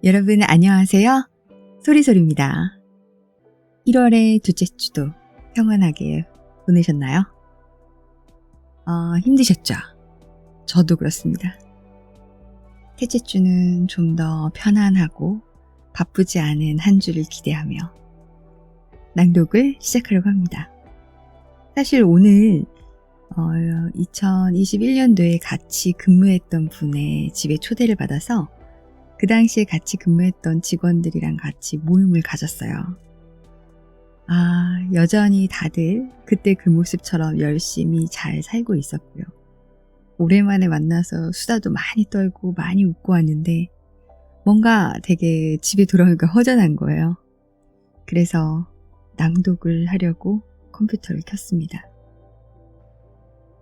여러분 안녕하세요. 소리소리입니다. 1월의 둘째 주도 평안하게 보내셨나요? 힘드셨죠? 저도 그렇습니다. 셋째 주는 좀 더 편안하고 바쁘지 않은 한 주를 기대하며 낭독을 시작하려고 합니다. 사실 오늘 2021년도에 같이 근무했던 분의 집에 초대를 받아서 그 당시에 같이 근무했던 직원들이랑 같이 모임을 가졌어요. 여전히 다들 그때 그 모습처럼 열심히 잘 살고 있었고요. 오랜만에 만나서 수다도 많이 떨고 많이 웃고 왔는데 뭔가 되게 집에 돌아오니까 허전한 거예요. 그래서 낭독을 하려고 컴퓨터를 켰습니다.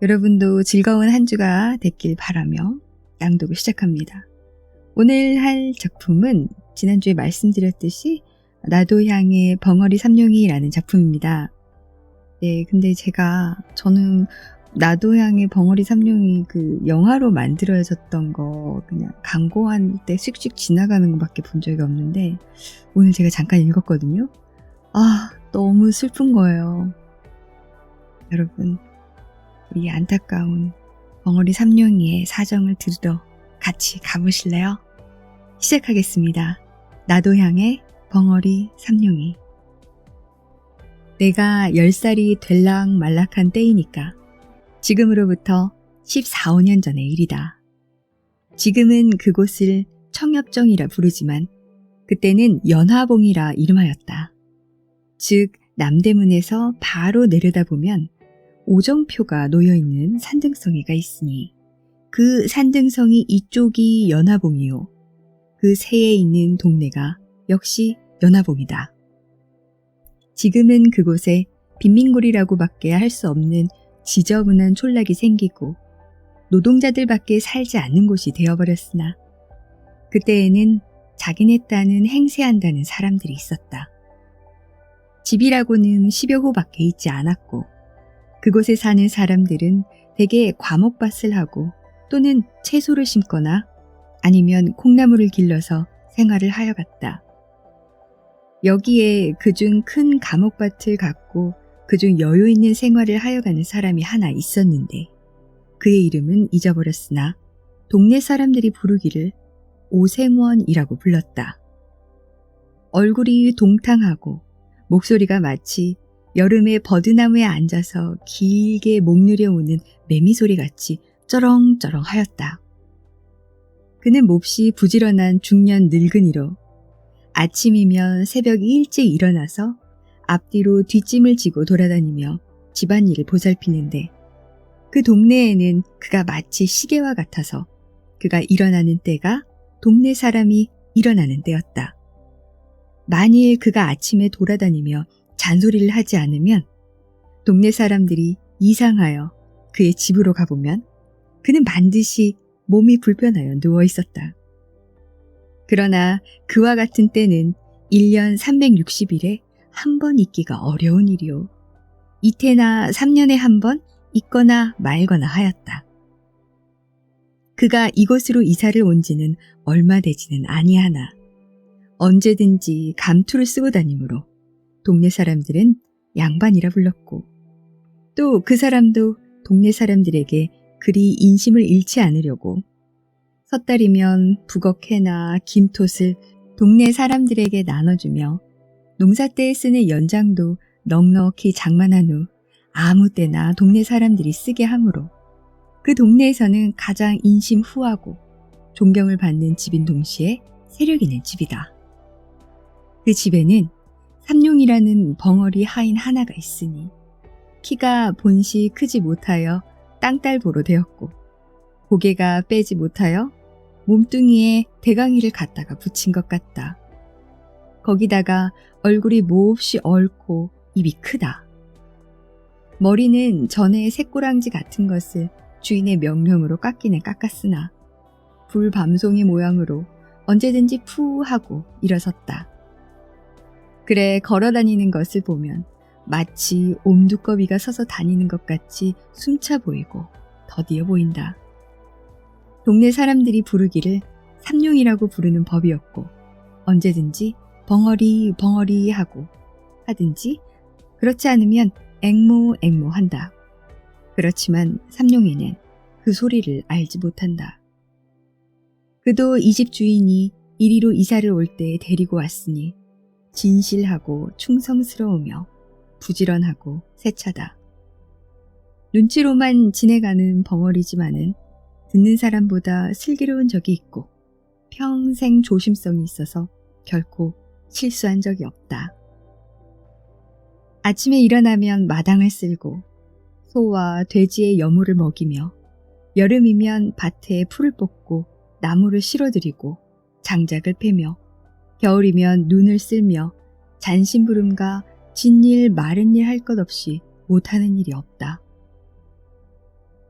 여러분도 즐거운 한 주가 됐길 바라며 낭독을 시작합니다. 오늘 할 작품은 지난주에 말씀드렸듯이 나도향의 벙어리 삼룡이라는 작품입니다. 네, 근데 저는 나도향의 벙어리 삼룡이 그 영화로 만들어졌던 거 그냥 광고할 때 휙휙 지나가는 것밖에 본 적이 없는데 오늘 제가 잠깐 읽었거든요. 너무 슬픈 거예요. 여러분, 우리 안타까운 벙어리 삼룡이의 사정을 들으러 같이 가보실래요? 시작하겠습니다. 나도향의 벙어리 삼룡이. 내가 10살이 될락말락한 때이니까 지금으로부터 14, 15년 전의 일이다. 지금은 그곳을 청엽정이라 부르지만 그때는 연화봉이라 이름하였다. 즉 남대문에서 바로 내려다보면 오정표가 놓여있는 산등성이가 있으니 그 산등성이 이쪽이 연화봉이요. 그 세에 있는 동네가 역시 연화봉이다. 지금은 그곳에 빈민골이라고밖에 할 수 없는 지저분한 촌락이 생기고 노동자들밖에 살지 않는 곳이 되어버렸으나 그때에는 자기네 딴은 행세한다는 사람들이 있었다. 집이라고는 10여 호밖에 있지 않았고 그곳에 사는 사람들은 대개 과목밭을 하고 또는 채소를 심거나 아니면 콩나물을 길러서 생활을 하여갔다. 여기에 그중 큰 과목밭을 갖고 그중 여유 있는 생활을 하여가는 사람이 하나 있었는데 그의 이름은 잊어버렸으나 동네 사람들이 부르기를 오생원이라고 불렀다. 얼굴이 동탕하고 목소리가 마치 여름에 버드나무에 앉아서 길게 목 느려오는 매미소리같이 쩌렁쩌렁 하였다. 그는 몹시 부지런한 중년 늙은이로 아침이면 새벽 일찍 일어나서 앞뒤로 뒷짐을 지고 돌아다니며 집안일을 보살피는데 그 동네에는 그가 마치 시계와 같아서 그가 일어나는 때가 동네 사람이 일어나는 때였다. 만일 그가 아침에 돌아다니며 잔소리를 하지 않으면 동네 사람들이 이상하여 그의 집으로 가보면 그는 반드시 몸이 불편하여 누워 있었다. 그러나 그와 같은 때는 1년 360일에 한 번 있기가 어려운 일이요. 이태나 3년에 한 번 있거나 말거나 하였다. 그가 이곳으로 이사를 온 지는 얼마 되지는 아니하나 언제든지 감투를 쓰고 다니므로 동네 사람들은 양반이라 불렀고 또 그 사람도 동네 사람들에게 그리 인심을 잃지 않으려고 섣달이면 북어캐나 김톳을 동네 사람들에게 나눠주며 농사 때에 쓰는 연장도 넉넉히 장만한 후 아무 때나 동네 사람들이 쓰게 하므로 그 동네에서는 가장 인심 후하고 존경을 받는 집인 동시에 세력 있는 집이다. 그 집에는 삼룡이라는 벙어리 하인 하나가 있으니 키가 본시 크지 못하여 땅딸보로 되었고 고개가 빼지 못하여 몸뚱이에 대강이를 갖다가 붙인 것 같다. 거기다가 얼굴이 몹시 얽고 입이 크다. 머리는 전에 새꼬랑지 같은 것을 주인의 명령으로 깎기는 깎았으나 불밤송이 모양으로 언제든지 푸 하고 일어섰다. 그래 걸어다니는 것을 보면 마치 옴두꺼비가 서서 다니는 것 같이 숨차 보이고 더디어 보인다. 동네 사람들이 부르기를 삼룡이라고 부르는 법이었고 언제든지 벙어리 벙어리 하고 하든지 그렇지 않으면 앵모 앵모 한다. 그렇지만 삼룡이는 그 소리를 알지 못한다. 그도 이 집 주인이 이리로 이사를 올 때 데리고 왔으니 진실하고 충성스러우며 부지런하고 세차다. 눈치로만 지내가는 벙어리지만은 듣는 사람보다 슬기로운 적이 있고 평생 조심성이 있어서 결코 실수한 적이 없다. 아침에 일어나면 마당을 쓸고 소와 돼지의 여물을 먹이며 여름이면 밭에 풀을 뽑고 나무를 실어드리고 장작을 패며 겨울이면 눈을 쓸며 잔심부름과 진일 마른 일 할 것 없이 못하는 일이 없다.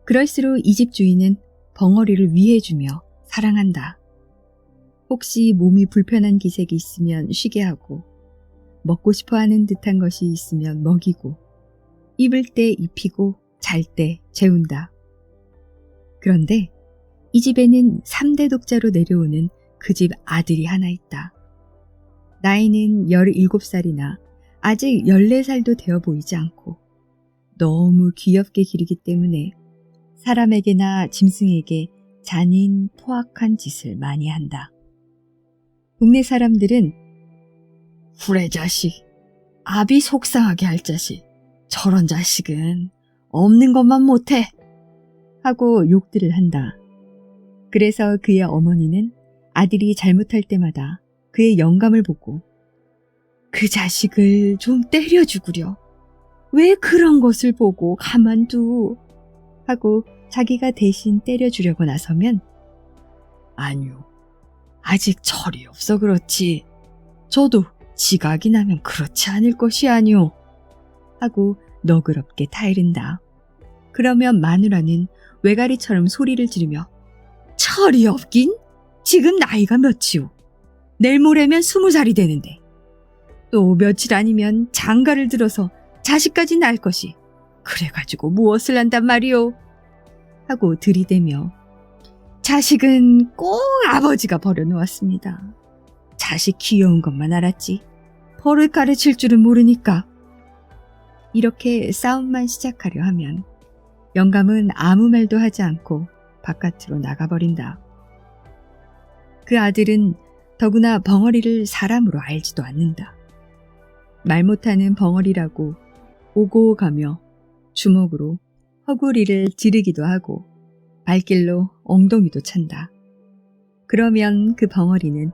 그럴수록 이 집 주인은 벙어리를 위해주며 사랑한다. 혹시 몸이 불편한 기색이 있으면 쉬게 하고 먹고 싶어하는 듯한 것이 있으면 먹이고 입을 때 입히고 잘 때 재운다. 그런데 이 집에는 3대 독자로 내려오는 그 집 아들이 하나 있다. 나이는 17살이나 아직 14살도 되어 보이지 않고 너무 귀엽게 기르기 때문에 사람에게나 짐승에게 잔인 포악한 짓을 많이 한다. 동네 사람들은 후레 자식, 아비 속상하게 할 자식, 저런 자식은 없는 것만 못해 하고 욕들을 한다. 그래서 그의 어머니는 아들이 잘못할 때마다 그의 영감을 보고 그 자식을 좀 때려 죽으려. 왜 그런 것을 보고 가만두? 하고 자기가 대신 때려주려고 나서면 아니요. 아직 철이 없어 그렇지. 저도 지각이 나면 그렇지 않을 것이 아니오. 하고 너그럽게 타이른다. 그러면 마누라는 외가리처럼 소리를 지르며 철이 없긴? 지금 나이가 몇이오? 내일 모레면 20살이 되는데 또 며칠 아니면 장가를 들어서 자식까지 낳을 것이 그래가지고 무엇을 한단 말이오? 하고 들이대며 자식은 꼭 아버지가 버려놓았습니다. 자식 귀여운 것만 알았지 버릇 가르칠 줄은 모르니까. 이렇게 싸움만 시작하려 하면 영감은 아무 말도 하지 않고 바깥으로 나가버린다. 그 아들은 더구나 벙어리를 사람으로 알지도 않는다. 말 못하는 벙어리라고 오고 가며 주먹으로 허구리를 지르기도 하고 발길로 엉덩이도 찬다. 그러면 그 벙어리는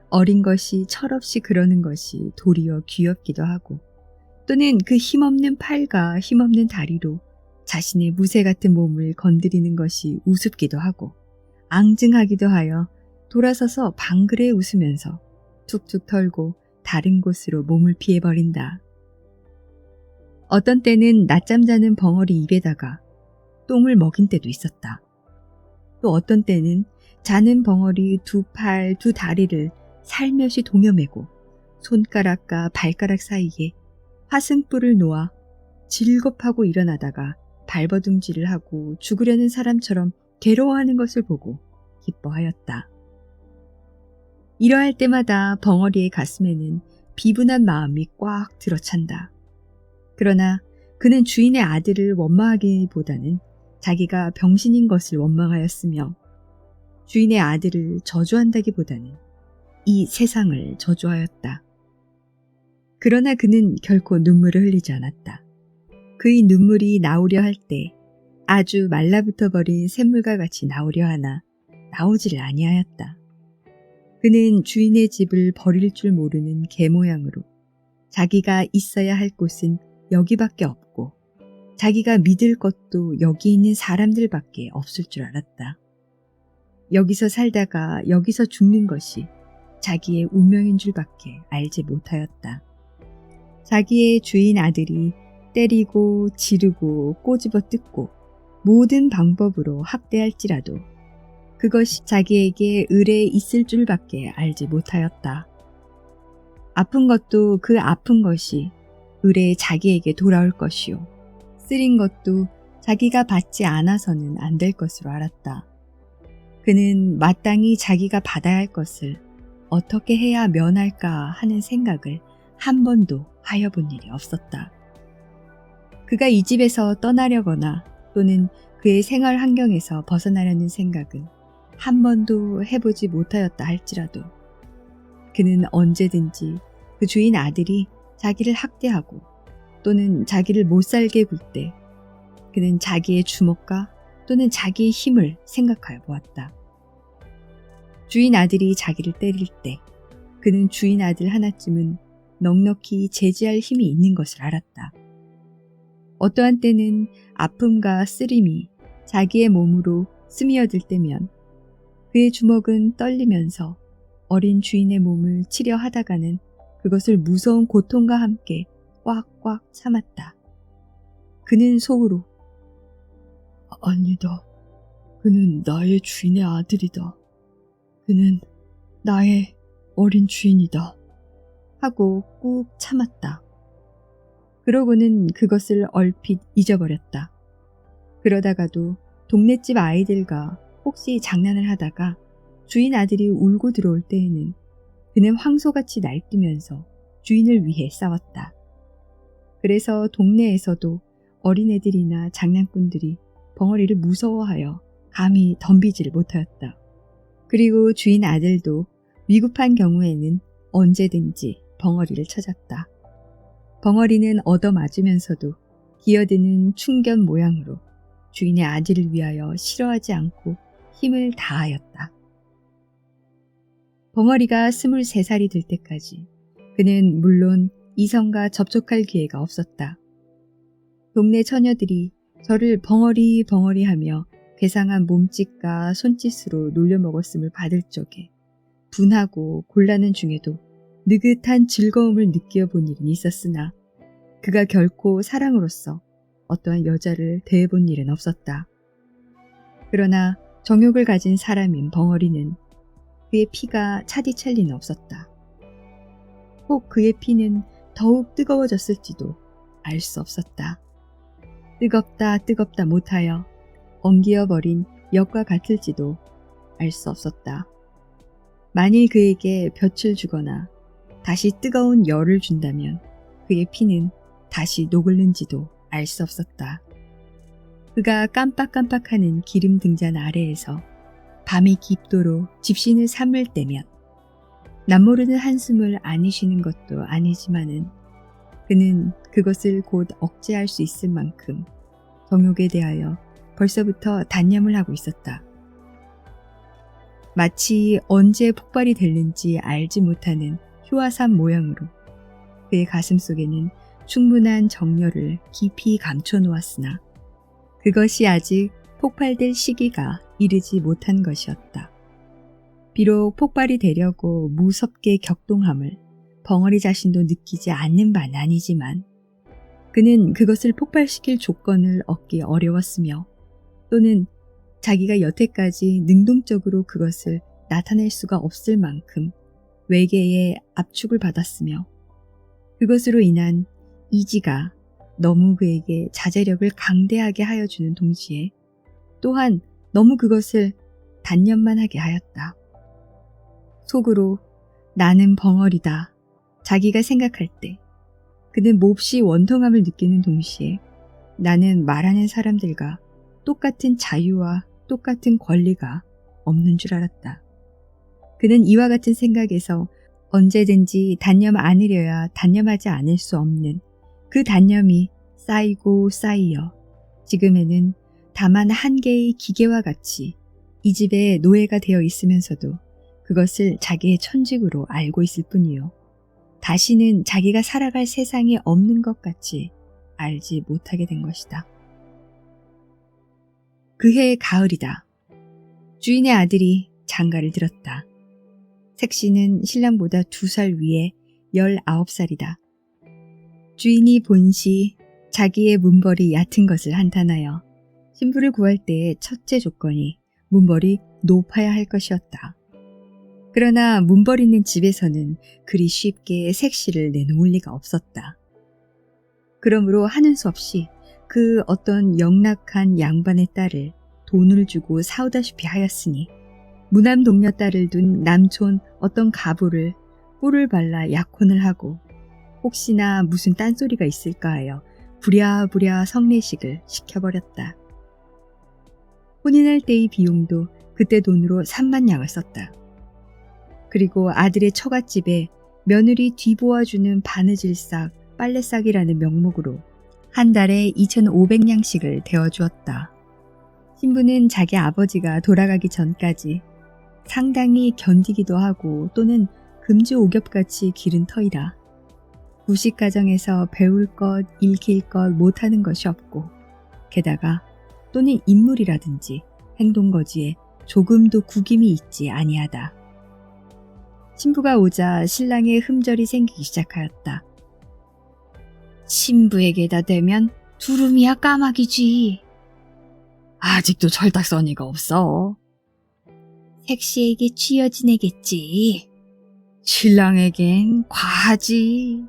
어린 것이 철없이 그러는 것이 도리어 귀엽기도 하고 또는 그 힘없는 팔과 힘없는 다리로 자신의 무새 같은 몸을 건드리는 것이 우습기도 하고 앙증하기도 하여 돌아서서 방글에 웃으면서 툭툭 털고 다른 곳으로 몸을 피해버린다. 어떤 때는 낮잠 자는 벙어리 입에다가 똥을 먹인 때도 있었다. 또 어떤 때는 자는 벙어리 두 팔, 두 다리를 살며시 동여매고 손가락과 발가락 사이에 화승불을 놓아 질겁하고 일어나다가 발버둥질을 하고 죽으려는 사람처럼 괴로워하는 것을 보고 기뻐하였다. 이러할 때마다 벙어리의 가슴에는 비분한 마음이 꽉 들어찬다. 그러나 그는 주인의 아들을 원망하기보다는 자기가 병신인 것을 원망하였으며 주인의 아들을 저주한다기보다는 이 세상을 저주하였다. 그러나 그는 결코 눈물을 흘리지 않았다. 그의 눈물이 나오려 할 때 아주 말라붙어 버린 샘물과 같이 나오려 하나 나오지를 아니하였다. 그는 주인의 집을 버릴 줄 모르는 개 모양으로 자기가 있어야 할 곳은 여기밖에 없고 자기가 믿을 것도 여기 있는 사람들밖에 없을 줄 알았다. 여기서 살다가 여기서 죽는 것이 자기의 운명인 줄밖에 알지 못하였다. 자기의 주인 아들이 때리고 지르고 꼬집어 뜯고 모든 방법으로 학대할지라도 그것이 자기에게 을에 있을 줄밖에 알지 못하였다. 아픈 것도 그 아픈 것이 을에 자기에게 돌아올 것이요. 쓰린 것도 자기가 받지 않아서는 안 될 것으로 알았다. 그는 마땅히 자기가 받아야 할 것을 어떻게 해야 면할까 하는 생각을 한 번도 하여 본 일이 없었다. 그가 이 집에서 떠나려거나 또는 그의 생활 환경에서 벗어나려는 생각은 한 번도 해보지 못하였다 할지라도 그는 언제든지 그 주인 아들이 자기를 학대하고 또는 자기를 못살게 굴 때 그는 자기의 주먹과 또는 자기의 힘을 생각하여 보았다. 주인 아들이 자기를 때릴 때 그는 주인 아들 하나쯤은 넉넉히 제지할 힘이 있는 것을 알았다. 어떠한 때는 아픔과 쓰림이 자기의 몸으로 스며들 때면 그의 주먹은 떨리면서 어린 주인의 몸을 치려 하다가는 그것을 무서운 고통과 함께 꽉꽉 참았다. 그는 속으로 아니다. 그는 나의 주인의 아들이다. 그는 나의 어린 주인이다. 하고 꾹 참았다. 그러고는 그것을 얼핏 잊어버렸다. 그러다가도 동네집 아이들과 혹시 장난을 하다가 주인 아들이 울고 들어올 때에는 그는 황소같이 날뛰면서 주인을 위해 싸웠다. 그래서 동네에서도 어린애들이나 장난꾼들이 벙어리를 무서워하여 감히 덤비지를 못하였다. 그리고 주인 아들도 위급한 경우에는 언제든지 벙어리를 찾았다. 벙어리는 얻어맞으면서도 기어드는 충견 모양으로 주인의 아들을 위하여 싫어하지 않고 힘을 다하였다. 벙어리가 23살이 될 때까지 그는 물론 이성과 접촉할 기회가 없었다. 동네 처녀들이 저를 벙어리 벙어리 하며 괴상한 몸짓과 손짓으로 놀려먹었음을 받을 적에 분하고 곤란한 중에도 느긋한 즐거움을 느껴본 일은 있었으나 그가 결코 사랑으로서 어떠한 여자를 대해본 일은 없었다. 그러나 정욕을 가진 사람인 벙어리는 그의 피가 차디찰 리는 없었다. 혹 그의 피는 더욱 뜨거워졌을지도 알 수 없었다. 뜨겁다 못하여 엉기어버린 엿과 같을지도 알 수 없었다. 만일 그에게 볕을 주거나 다시 뜨거운 열을 준다면 그의 피는 다시 녹을는지도 알 수 없었다. 그가 깜빡깜빡하는 기름 등잔 아래에서 밤이 깊도록 집신을 삼을 때면 남모르는 한숨을 안 쉬는 것도 아니지만은 그는 그것을 곧 억제할 수 있을 만큼 정욕에 대하여 벌써부터 단념을 하고 있었다. 마치 언제 폭발이 될는지 알지 못하는 휴화산 모양으로 그의 가슴 속에는 충분한 정열을 깊이 감춰 놓았으나 그것이 아직 폭발될 시기가 이르지 못한 것이었다. 비록 폭발이 되려고 무섭게 격동함을 벙어리 자신도 느끼지 않는 바는 아니지만 그는 그것을 폭발시킬 조건을 얻기 어려웠으며 또는 자기가 여태까지 능동적으로 그것을 나타낼 수가 없을 만큼 외계의 압축을 받았으며 그것으로 인한 이지가 너무 그에게 자제력을 강대하게 하여주는 동시에 또한 너무 그것을 단념만 하게 하였다. 속으로 나는 벙어리다. 자기가 생각할 때 그는 몹시 원통함을 느끼는 동시에 나는 말하는 사람들과 똑같은 자유와 똑같은 권리가 없는 줄 알았다. 그는 이와 같은 생각에서 언제든지 단념 않으려야 단념하지 않을 수 없는 그 단념이 쌓이고 쌓이어 지금에는 다만 한 개의 기계와 같이 이 집의 노예가 되어 있으면서도 그것을 자기의 천직으로 알고 있을 뿐이요. 다시는 자기가 살아갈 세상이 없는 것 같이 알지 못하게 된 것이다. 그해 가을이다. 주인의 아들이 장가를 들었다. 색시는 신랑보다 2살 위에 19살이다. 주인이 본시 자기의 문벌이 얕은 것을 한탄하여 신부를 구할 때의 첫째 조건이 문벌이 높아야 할 것이었다. 그러나 문벌 있는 집에서는 그리 쉽게 색시를 내놓을 리가 없었다. 그러므로 하는 수 없이 그 어떤 영락한 양반의 딸을 돈을 주고 사오다시피 하였으니 무남 동녀 딸을 둔 남촌 어떤 가부를 꿀을 발라 약혼을 하고 혹시나 무슨 딴소리가 있을까 하여 부랴부랴 성례식을 시켜버렸다. 혼인할 때의 비용도 그때 돈으로 3만 양을 썼다. 그리고 아들의 처갓집에 며느리 뒤보아주는 바느질싹, 빨래싹이라는 명목으로 한 달에 2,500냥씩을 대어주었다. 신부는 자기 아버지가 돌아가기 전까지 상당히 견디기도 하고 또는 금주오겹같이 기른 터이라 구식 가정에서 배울 것, 읽힐 것 못하는 것이 없고 게다가 또는 인물이라든지 행동거지에 조금도 구김이 있지 아니하다. 신부가 오자 신랑의 흠절이 생기기 시작하였다. 신부에게다 대면 두루미야 까마귀지. 아직도 철딱서니가 없어. 색시에게 취여 지내겠지. 신랑에겐 과하지.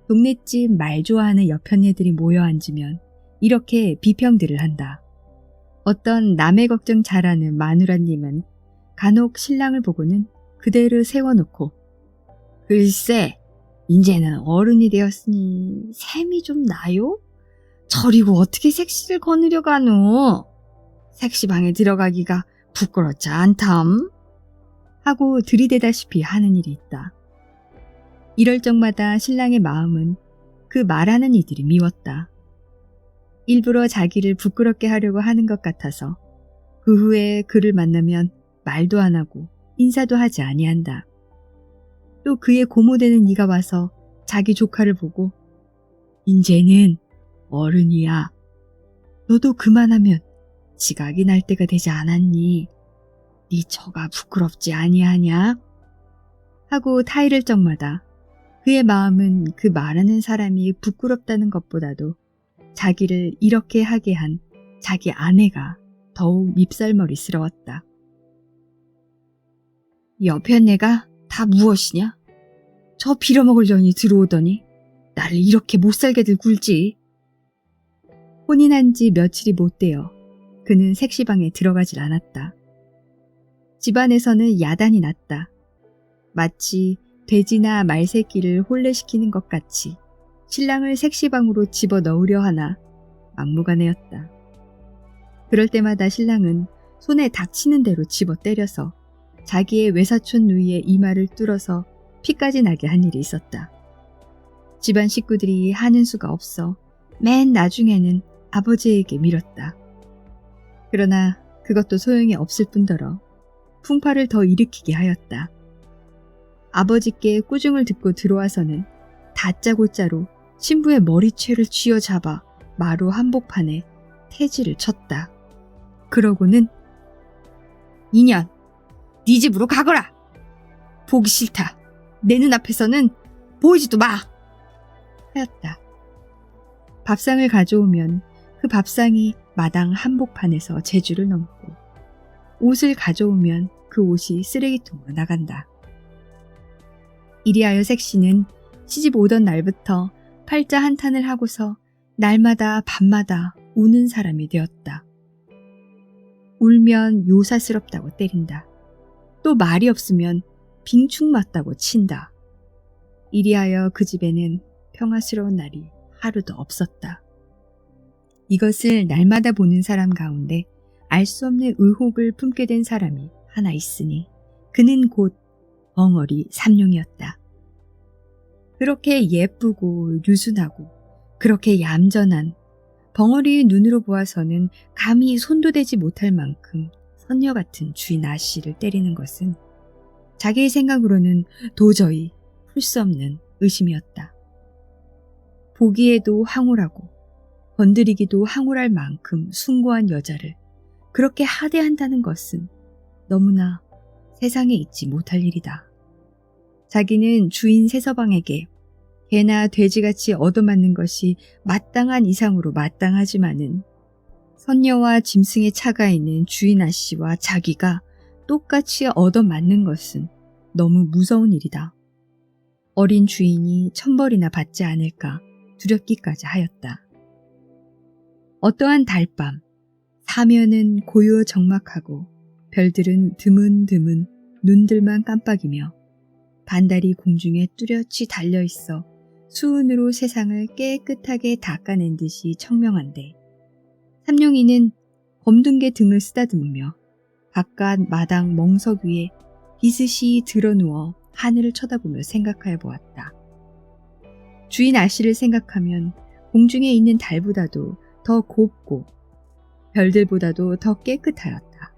동네집 말 좋아하는 여편네들이 모여 앉으면 이렇게 비평들을 한다. 어떤 남의 걱정 잘하는 마누라님은 간혹 신랑을 보고는 그대로 세워놓고 글쎄 이제는 어른이 되었으니 셈이 좀 나요? 저리고 어떻게 색시를 거느려 가노? 색시방에 들어가기가 부끄럽지 않담? 하고 들이대다시피 하는 일이 있다. 이럴 적마다 신랑의 마음은 그 말하는 이들이 미웠다. 일부러 자기를 부끄럽게 하려고 하는 것 같아서 그 후에 그를 만나면 말도 안 하고 인사도 하지 아니한다. 또 그의 고모되는 이가 와서 자기 조카를 보고 인제는 어른이야. 너도 그만하면 지각이 날 때가 되지 않았니? 네 처가 부끄럽지 아니하냐? 하고 타이를 적마다 그의 마음은 그 말하는 사람이 부끄럽다는 것보다도 자기를 이렇게 하게 한 자기 아내가 더욱 밉살머리스러웠다. 여편네가 다 무엇이냐? 저 빌어먹으려니 들어오더니 나를 이렇게 못살게들 굴지. 혼인한 지 며칠이 못 되어 그는 색시방에 들어가질 않았다. 집안에서는 야단이 났다. 마치 돼지나 말새끼를 혼례시키는 것 같이 신랑을 색시방으로 집어넣으려 하나 막무가내였다. 그럴 때마다 신랑은 손에 닥치는 대로 집어 때려서 자기의 외사촌 누이의 이마를 뚫어서 피까지 나게 한 일이 있었다. 집안 식구들이 하는 수가 없어 맨 나중에는 아버지에게 밀었다. 그러나 그것도 소용이 없을 뿐더러 풍파를 더 일으키게 하였다. 아버지께 꾸중을 듣고 들어와서는 다짜고짜로 신부의 머리채를 쥐어잡아 마루 한복판에 태지를 쳤다. 그러고는 이년, 네 집으로 가거라. 보기 싫다. 내 눈앞에서는 보이지도 마. 하였다. 밥상을 가져오면 그 밥상이 마당 한복판에서 제주를 넘고 옷을 가져오면 그 옷이 쓰레기통으로 나간다. 이리하여 색시는 시집 오던 날부터 팔자 한탄을 하고서 날마다 밤마다 우는 사람이 되었다. 울면 요사스럽다고 때린다. 또 말이 없으면 빙축 맞다고 친다. 이리하여 그 집에는 평화스러운 날이 하루도 없었다. 이것을 날마다 보는 사람 가운데 알 수 없는 의혹을 품게 된 사람이 하나 있으니 그는 곧 벙어리 삼룡이었다. 그렇게 예쁘고 유순하고 그렇게 얌전한 벙어리의 눈으로 보아서는 감히 손도 대지 못할 만큼 선녀 같은 주인 아씨를 때리는 것은 자기의 생각으로는 도저히 풀 수 없는 의심이었다. 보기에도 황홀하고 건드리기도 황홀할 만큼 숭고한 여자를 그렇게 하대한다는 것은 너무나 세상에 있지 못할 일이다. 자기는 주인 세서방에게 개나 돼지같이 얻어맞는 것이 마땅한 이상으로 마땅하지만은 선녀와 짐승의 차가 있는 주인 아씨와 자기가 똑같이 얻어맞는 것은 너무 무서운 일이다. 어린 주인이 천벌이나 받지 않을까 두렵기까지 하였다. 어떠한 달밤, 사면은 고요적막하고 별들은 드문드문 눈들만 깜빡이며 반달이 공중에 뚜렷이 달려있어 수은으로 세상을 깨끗하게 닦아낸 듯이 청명한데 삼룡이는 검둥개 등을 쓰다듬으며 바깥 마당 멍석 위에 비스시 드러누워 하늘을 쳐다보며 생각하여 보았다. 주인 아씨를 생각하면 공중에 있는 달보다도 더 곱고 별들보다도 더 깨끗하였다.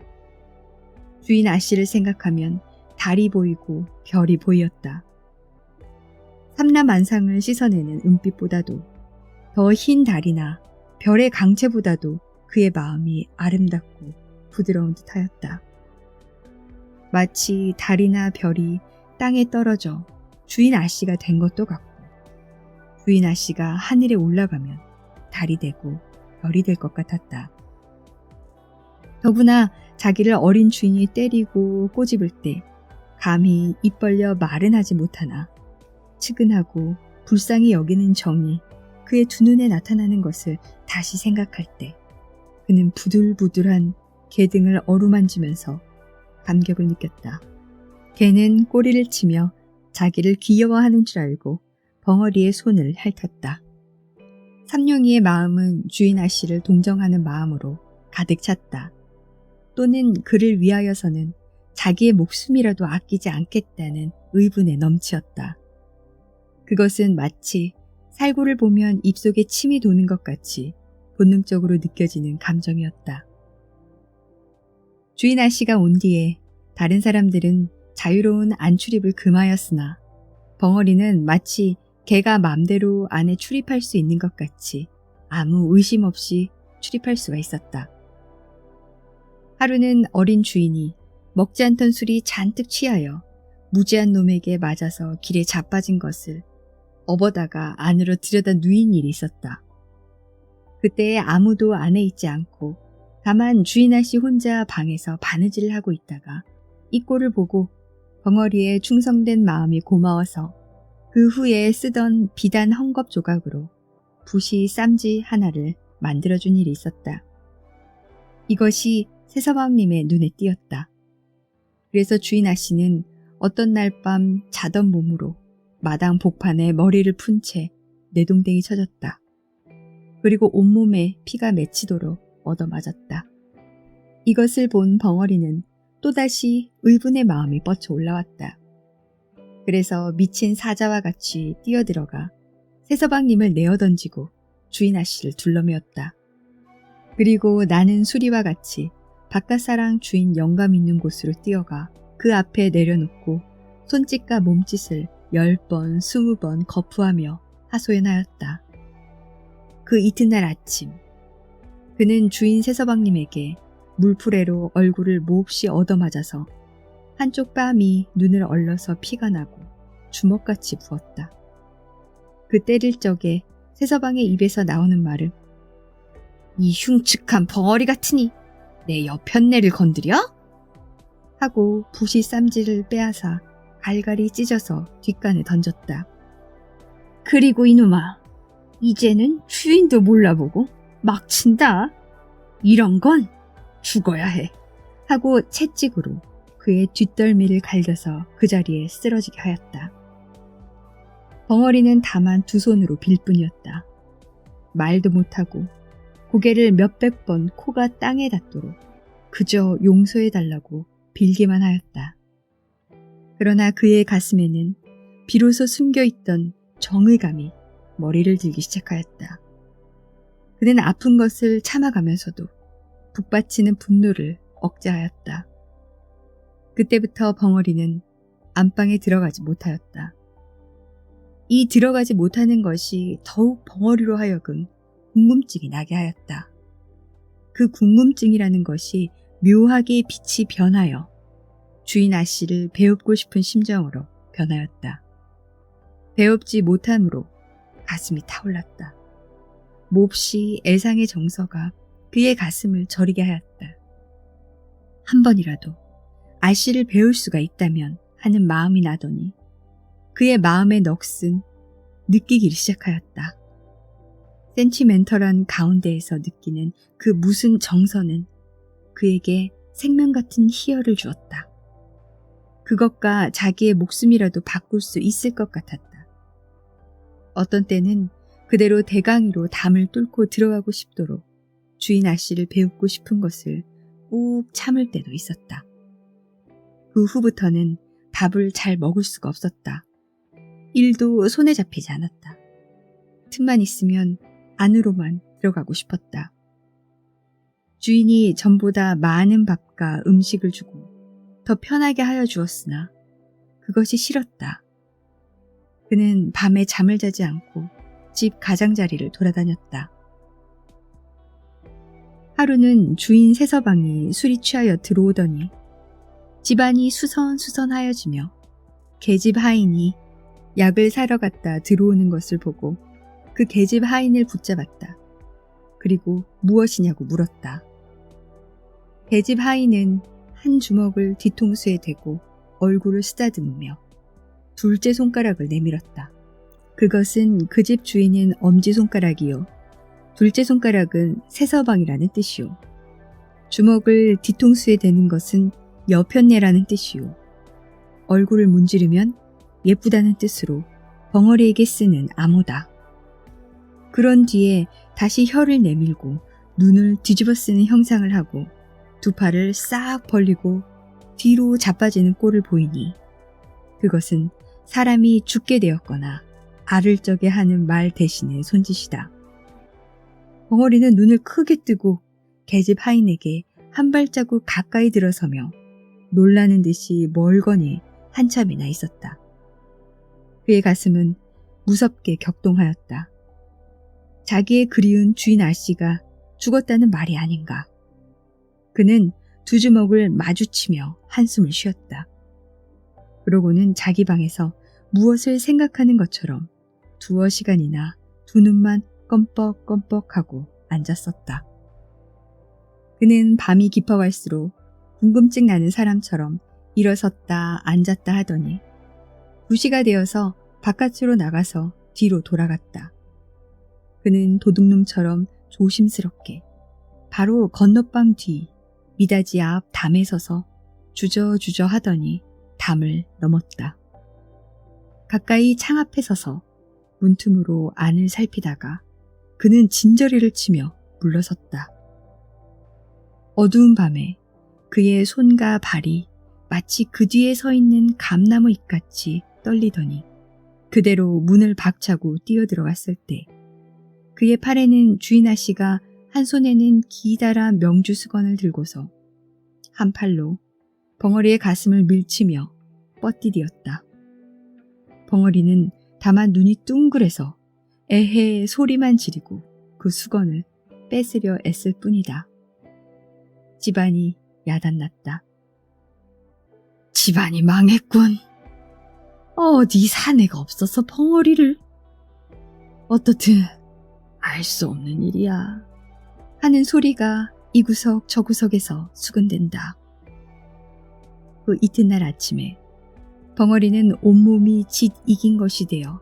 주인 아씨를 생각하면 달이 보이고 별이 보이었다. 삼라만상을 씻어내는 은빛보다도 더 흰 달이나 별의 강체보다도 그의 마음이 아름답고 부드러운 듯하였다. 마치 달이나 별이 땅에 떨어져 주인 아씨가 된 것도 같고 주인 아씨가 하늘에 올라가면 달이 되고 별이 될 것 같았다. 더구나 자기를 어린 주인이 때리고 꼬집을 때 감히 입 벌려 말은 하지 못하나 측은하고 불쌍히 여기는 정이 그의 두 눈에 나타나는 것을 다시 생각할 때 그는 부들부들한 개 등을 어루만지면서 감격을 느꼈다. 개는 꼬리를 치며 자기를 귀여워하는 줄 알고 벙어리의 손을 핥았다. 삼룡이의 마음은 주인 아씨를 동정하는 마음으로 가득 찼다. 또는 그를 위하여서는 자기의 목숨이라도 아끼지 않겠다는 의분에 넘치었다. 그것은 마치 살구를 보면 입속에 침이 도는 것 같이 본능적으로 느껴지는 감정이었다. 주인 아씨가 온 뒤에 다른 사람들은 자유로운 안출입을 금하였으나 벙어리는 마치 개가 맘대로 안에 출입할 수 있는 것 같이 아무 의심 없이 출입할 수가 있었다. 하루는 어린 주인이 먹지 않던 술이 잔뜩 취하여 무지한 놈에게 맞아서 길에 자빠진 것을 업어다가 안으로 들여다 누인 일이 있었다. 그때 아무도 안에 있지 않고 다만 주인 아씨 혼자 방에서 바느질을 하고 있다가 이 꼴을 보고 벙어리에 충성된 마음이 고마워서 그 후에 쓰던 비단 헝겊 조각으로 붓이 쌈지 하나를 만들어준 일이 있었다. 이것이 새서방님의 눈에 띄었다. 그래서 주인 아씨는 어떤 날 밤 자던 몸으로 마당 복판에 머리를 푼 채 내동댕이 쳐졌다. 그리고 온몸에 피가 맺히도록 얻어맞았다. 이것을 본 벙어리는 또다시 의분의 마음이 뻗쳐 올라왔다. 그래서 미친 사자와 같이 뛰어들어가 새서방님을 내어던지고 주인 아씨를 둘러매었다. 그리고 나는 수리와 같이 바깥사랑 주인 영감 있는 곳으로 뛰어가 그 앞에 내려놓고 손짓과 몸짓을 10번, 20번 거푸하며 하소연하였다. 그 이튿날 아침 그는 주인 새서방님에게 물풀애로 얼굴을 몹시 얻어맞아서 한쪽 뺨이 눈을 얼려서 피가 나고 주먹같이 부었다. 그 때릴 적에 새서방의 입에서 나오는 말은 이 흉측한 벙어리 같으니 내 여편네를 건드려? 하고 붓이 쌈지를 빼앗아 갈갈이 찢어서 뒷간에 던졌다. 그리고 이놈아, 이제는 주인도 몰라보고 막 친다. 이런 건 죽어야 해. 하고 채찍으로 그의 뒷덜미를 갈겨서 그 자리에 쓰러지게 하였다. 벙어리는 다만 두 손으로 빌 뿐이었다. 말도 못하고 고개를 몇백 번 코가 땅에 닿도록 그저 용서해달라고 빌기만 하였다. 그러나 그의 가슴에는 비로소 숨겨있던 정의감이 머리를 들기 시작하였다. 그는 아픈 것을 참아가면서도 북받치는 분노를 억제하였다. 그때부터 벙어리는 안방에 들어가지 못하였다. 이 들어가지 못하는 것이 더욱 벙어리로 하여금 궁금증이 나게 하였다. 그 궁금증이라는 것이 묘하게 빛이 변하여 주인 아씨를 배웁고 싶은 심정으로 변하였다. 배웁지 못함으로 가슴이 타올랐다. 몹시 애상의 정서가 그의 가슴을 저리게 하였다. 한 번이라도 아씨를 배울 수가 있다면 하는 마음이 나더니 그의 마음의 넋은 느끼기 시작하였다. 센티멘털한 가운데에서 느끼는 그 무슨 정서는 그에게 생명 같은 희열을 주었다. 그것과 자기의 목숨이라도 바꿀 수 있을 것 같았다. 어떤 때는 그대로 대강이로 담을 뚫고 들어가고 싶도록 주인 아씨를 배우고 싶은 것을 꾹 참을 때도 있었다. 그 후부터는 밥을 잘 먹을 수가 없었다. 일도 손에 잡히지 않았다. 틈만 있으면 안으로만 들어가고 싶었다. 주인이 전보다 많은 밥과 음식을 주고 더 편하게 하여 주었으나 그것이 싫었다. 그는 밤에 잠을 자지 않고 집 가장자리를 돌아다녔다. 하루는 주인 세서방이 술이 취하여 들어오더니 집안이 수선수선하여지며 계집 하인이 약을 사러 갔다 들어오는 것을 보고 그 계집 하인을 붙잡았다. 그리고 무엇이냐고 물었다. 계집 하인은 한 주먹을 뒤통수에 대고 얼굴을 쓰다듬으며 둘째 손가락을 내밀었다. 그것은 그 집 주인인 엄지손가락이요. 둘째 손가락은 세서방이라는 뜻이요. 주먹을 뒤통수에 대는 것은 여편네라는 뜻이요. 얼굴을 문지르면 예쁘다는 뜻으로 벙어리에게 쓰는 암호다. 그런 뒤에 다시 혀를 내밀고 눈을 뒤집어 쓰는 형상을 하고 두 팔을 싹 벌리고 뒤로 자빠지는 꼴을 보이니 그것은 사람이 죽게 되었거나 알을 적에 하는 말 대신의 손짓이다. 벙어리는 눈을 크게 뜨고 계집 하인에게 한 발자국 가까이 들어서며 놀라는 듯이 멀거니 한참이나 있었다. 그의 가슴은 무섭게 격동하였다. 자기의 그리운 주인 아씨가 죽었다는 말이 아닌가. 그는 두 주먹을 마주치며 한숨을 쉬었다. 그러고는 자기 방에서 무엇을 생각하는 것처럼 두어 시간이나 두 눈만 껌뻑껌뻑하고 앉았었다. 그는 밤이 깊어갈수록 궁금증 나는 사람처럼 일어섰다 앉았다 하더니 2시가 되어서 바깥으로 나가서 뒤로 돌아갔다. 그는 도둑놈처럼 조심스럽게 바로 건너방 뒤 미닫이 앞 담에 서서 주저주저 하더니 담을 넘었다. 가까이 창 앞에 서서 문틈으로 안을 살피다가 그는 진저리를 치며 물러섰다. 어두운 밤에 그의 손과 발이 마치 그 뒤에 서 있는 감나무 잎같이 떨리더니 그대로 문을 박차고 뛰어들어갔을 때 그의 팔에는 주인 아씨가 한 손에는 기다란 명주 수건을 들고서 한 팔로 벙어리의 가슴을 밀치며 뻗디디었다. 벙어리는 다만 눈이 둥그래서 에헤 소리만 지르고 그 수건을 뺏으려 애쓸 뿐이다. 집안이 야단났다. 집안이 망했군. 어디 사내가 없어서 벙어리를. 어떻든 알 수 없는 일이야. 하는 소리가 이 구석 저 구석에서 수근댄다. 그 이튿날 아침에 벙어리는 온몸이 짓 이긴 것이 되어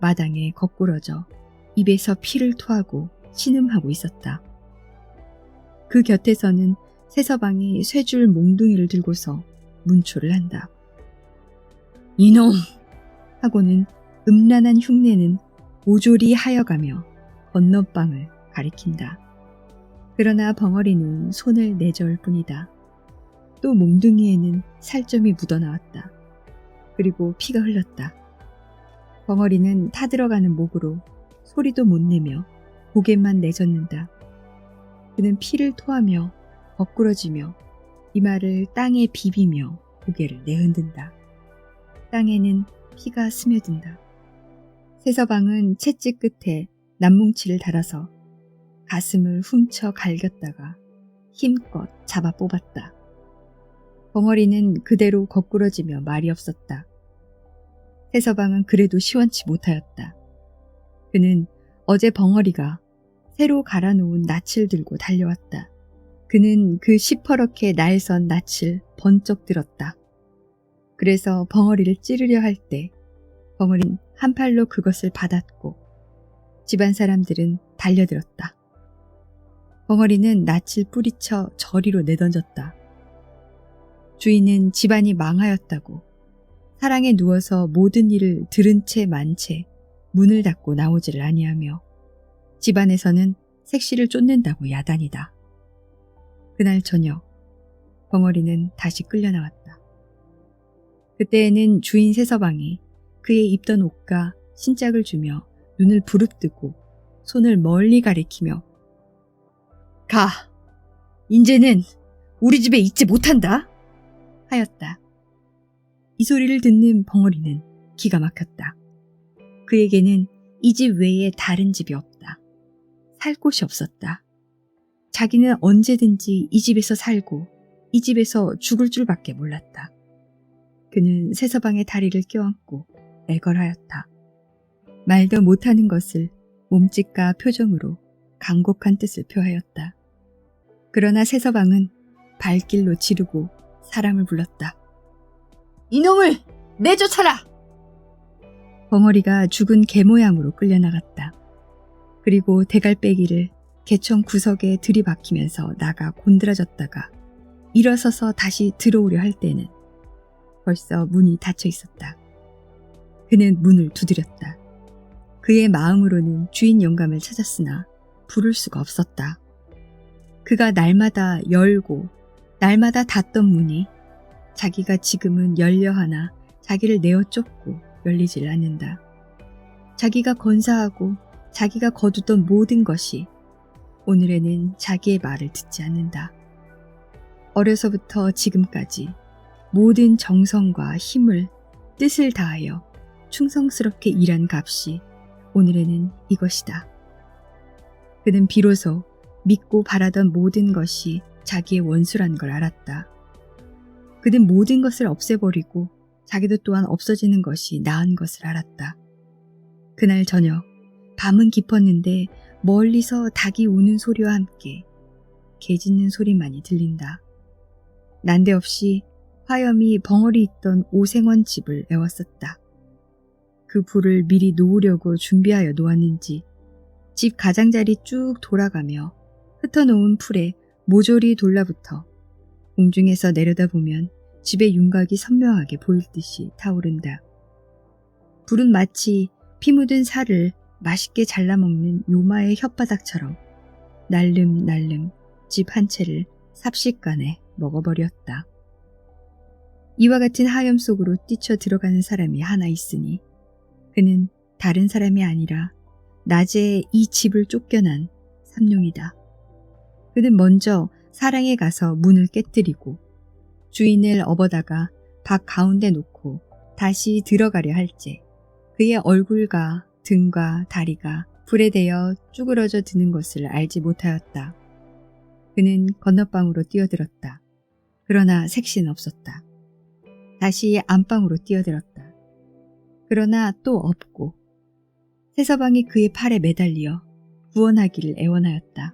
마당에 거꾸러져 입에서 피를 토하고 신음하고 있었다. 그 곁에서는 세서방이 쇠줄 몽둥이를 들고서 문초를 한다. 이놈! 하고는 음란한 흉내는 모조리 하여가며 건너방을 가리킨다. 그러나 벙어리는 손을 내저을 뿐이다. 또 몽둥이에는 살점이 묻어나왔다. 그리고 피가 흘렀다. 벙어리는 타들어가는 목으로 소리도 못 내며 고개만 내젓는다. 그는 피를 토하며 거꾸러지며 이마를 땅에 비비며 고개를 내흔든다. 땅에는 피가 스며든다. 세서방은 채찍 끝에 남뭉치를 달아서 가슴을 훔쳐 갈겼다가 힘껏 잡아 뽑았다. 벙어리는 그대로 거꾸러지며 말이 없었다. 세서방은 그래도 시원치 못하였다. 그는 어제 벙어리가 새로 갈아놓은 낯을 들고 달려왔다. 그는 그 시퍼렇게 날선 낯을 번쩍 들었다. 그래서 벙어리를 찌르려 할 때 벙어리는 한 팔로 그것을 받았고 집안 사람들은 달려들었다. 벙어리는 낯을 뿌리쳐 저리로 내던졌다. 주인은 집안이 망하였다고 사랑에 누워서 모든 일을 들은 채 만 채 문을 닫고 나오지를 아니하며 집안에서는 색시를 쫓는다고 야단이다. 그날 저녁 벙어리는 다시 끌려나왔다. 그때에는 주인 세서방이 그의 입던 옷과 신짝을 주며 눈을 부릅뜨고 손을 멀리 가리키며 가! 인제는 우리 집에 있지 못한다! 하였다. 이 소리를 듣는 벙어리는 기가 막혔다. 그에게는 이 집 외에 다른 집이 없다. 살 곳이 없었다. 자기는 언제든지 이 집에서 살고 이 집에서 죽을 줄밖에 몰랐다. 그는 세서방의 다리를 껴안고 애걸하였다. 말도 못하는 것을 몸짓과 표정으로 간곡한 뜻을 표하였다. 그러나 세서방은 발길로 지르고 사람을 불렀다. 이놈을 내쫓아라! 벙어리가 죽은 개 모양으로 끌려나갔다. 그리고 대갈빼기를 개천 구석에 들이박히면서 나가 곤드라졌다가 일어서서 다시 들어오려 할 때는 벌써 문이 닫혀 있었다. 그는 문을 두드렸다. 그의 마음으로는 주인 영감을 찾았으나 부를 수가 없었다. 그가 날마다 열고 날마다 닫던 문이 자기가 지금은 열려 하나 자기를 내어 쫓고 열리질 않는다. 자기가 건사하고 자기가 거두던 모든 것이 오늘에는 자기의 말을 듣지 않는다. 어려서부터 지금까지 모든 정성과 힘을 뜻을 다하여 충성스럽게 일한 값이 오늘에는 이것이다. 그는 비로소 믿고 바라던 모든 것이 자기의 원수란 걸 알았다. 그는 모든 것을 없애버리고 자기도 또한 없어지는 것이 나은 것을 알았다. 그날 저녁 밤은 깊었는데 멀리서 닭이 우는 소리와 함께 개 짖는 소리만이 들린다. 난데없이 화염이 벙어리 있던 오생원 집을 애웠었다. 그 불을 미리 놓으려고 준비하여 놓았는지 집 가장자리 쭉 돌아가며 흩어놓은 풀에 모조리 돌라붙어 공중에서 내려다보면 집의 윤곽이 선명하게 보일 듯이 타오른다. 불은 마치 피 묻은 살을 맛있게 잘라먹는 요마의 혓바닥처럼 날름날름 집 한 채를 삽시간에 먹어버렸다. 이와 같은 하염 속으로 뛰쳐 들어가는 사람이 하나 있으니 그는 다른 사람이 아니라 낮에 이 집을 쫓겨난 삼룡이다. 그는 먼저 사랑에 가서 문을 깨뜨리고 주인을 업어다가 박 가운데 놓고 다시 들어가려 할지 그의 얼굴과 등과 다리가 불에 대어 쭈그러져 드는 것을 알지 못하였다. 그는 건너방으로 뛰어들었다. 그러나 색시는 없었다. 다시 안방으로 뛰어들었다. 그러나 또 없고 세서방이 그의 팔에 매달려 구원하기를 애원하였다.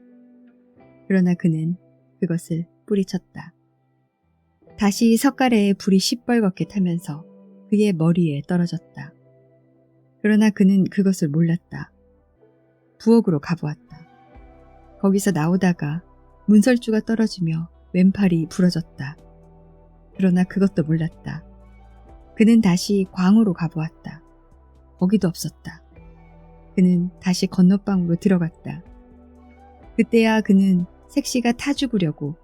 그러나 그는 그것을 뿌리쳤다. 다시 석가래에 불이 시뻘겋게 타면서 그의 머리에 떨어졌다. 그러나 그는 그것을 몰랐다. 부엌으로 가보았다. 거기서 나오다가 문설주가 떨어지며 왼팔이 부러졌다. 그러나 그것도 몰랐다. 그는 다시 광으로 가보았다. 거기도 없었다. 그는 다시 건너방으로 들어갔다. 그때야 그는 색시가 타 죽으려고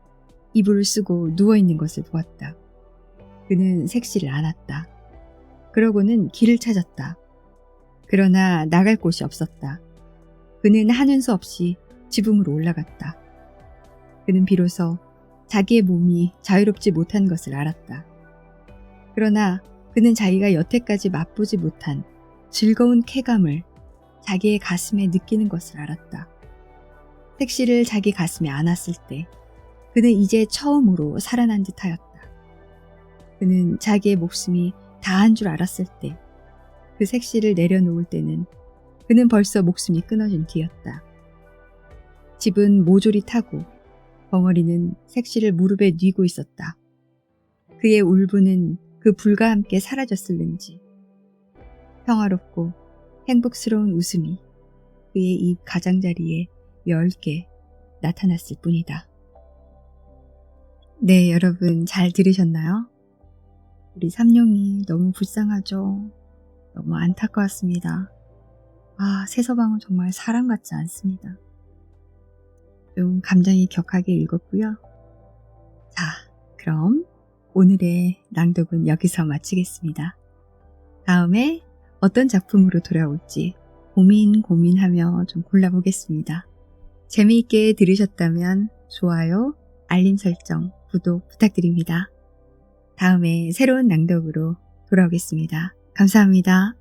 이불을 쓰고 누워있는 것을 보았다. 그는 색시를 안았다. 그러고는 길을 찾았다. 그러나 나갈 곳이 없었다. 그는 하는 수 없이 지붕으로 올라갔다. 그는 비로소 자기의 몸이 자유롭지 못한 것을 알았다. 그러나 그는 자기가 여태까지 맛보지 못한 즐거운 쾌감을 자기의 가슴에 느끼는 것을 알았다. 색시를 자기 가슴에 안았을 때 그는 이제 처음으로 살아난 듯하였다. 그는 자기의 목숨이 다한 줄 알았을 때 그 색시를 내려놓을 때는 그는 벌써 목숨이 끊어진 뒤였다. 집은 모조리 타고 벙어리는 색시를 무릎에 뉘고 있었다. 그의 울분은 그 불과 함께 사라졌을는지 평화롭고 행복스러운 웃음이 그의 입 가장자리에 10개 나타났을 뿐이다. 네, 여러분 잘 들으셨나요? 우리 삼룡이 너무 불쌍하죠? 너무 안타까웠습니다. 아, 새서방은 정말 사람 같지 않습니다. 좀 감정이 격하게 읽었고요. 자, 그럼 오늘의 낭독은 여기서 마치겠습니다. 다음에 어떤 작품으로 돌아올지 고민하며 좀 골라보겠습니다. 재미있게 들으셨다면 좋아요, 알림 설정, 구독 부탁드립니다. 다음에 새로운 낭독으로 돌아오겠습니다. 감사합니다.